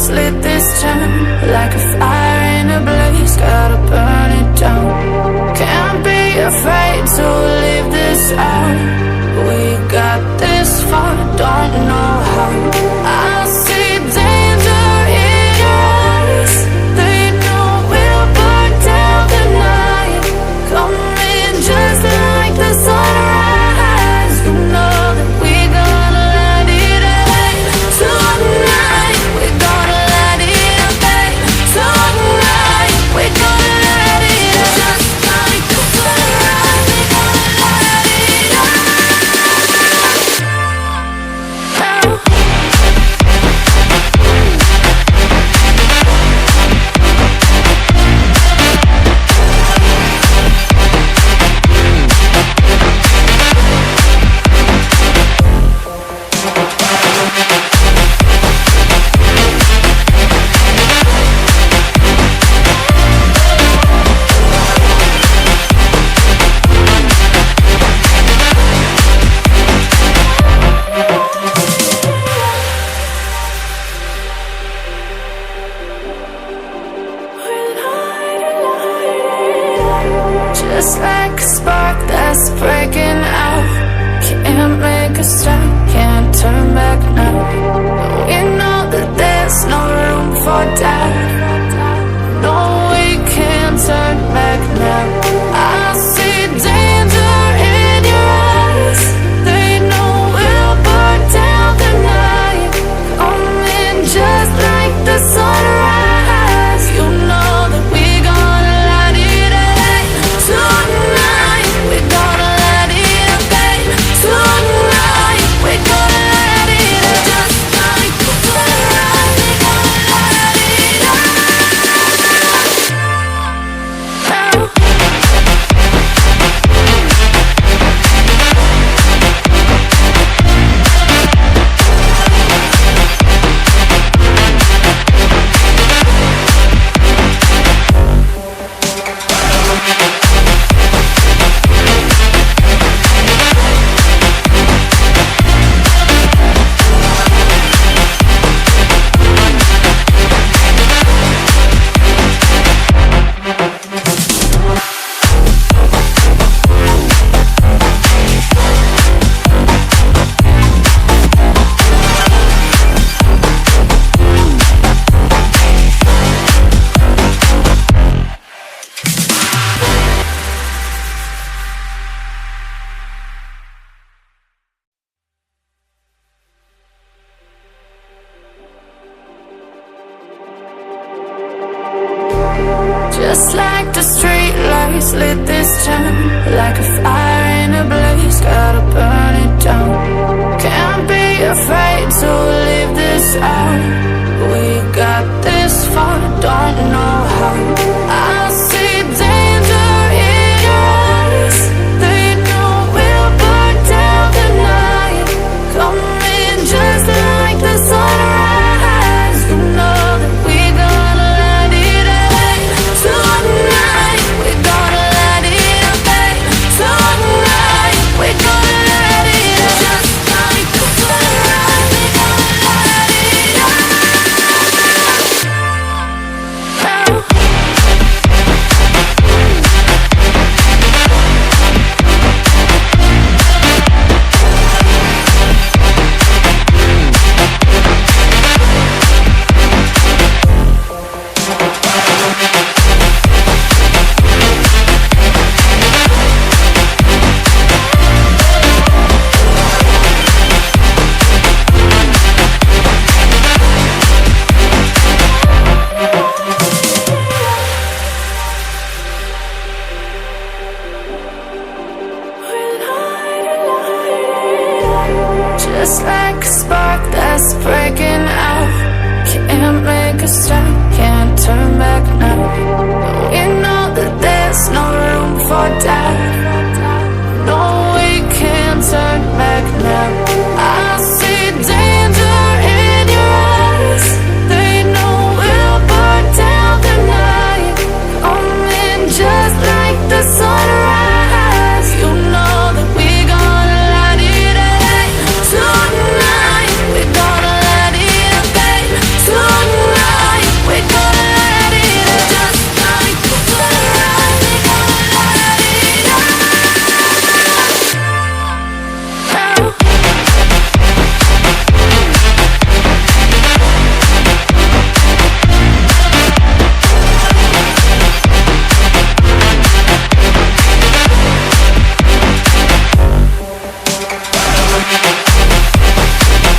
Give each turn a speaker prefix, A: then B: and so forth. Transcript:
A: lights lit this town like a fire in a blaze, gotta burn it down. Can't be afraid to leave this out. We got this far, don't know how. I see danger in your eyes. They know we'll burn down the night. Coming just like the sunrise. You know that we gonna let it end. Tonight we gonna let it end. Tonight we gonna let it end. Just like the sunrise, we gonna let it end. Just like a spark that's breaking out. Can't make a stop, can't turn back now. We know that there's no room for doubt. No, we can't turn back now. I see danger in your eyes. They know we'll burn down the night. Coming just like the sunrise. You know that we gonna let it end. Tonight we gonna let it end. Tonight we gonna let it end. Just like the sunrise, we gonna let it end. Just like the street lights lit this town like a fire in a blaze, gotta burn it down. Can't be afraid to leave this out. We got this far, don't know how.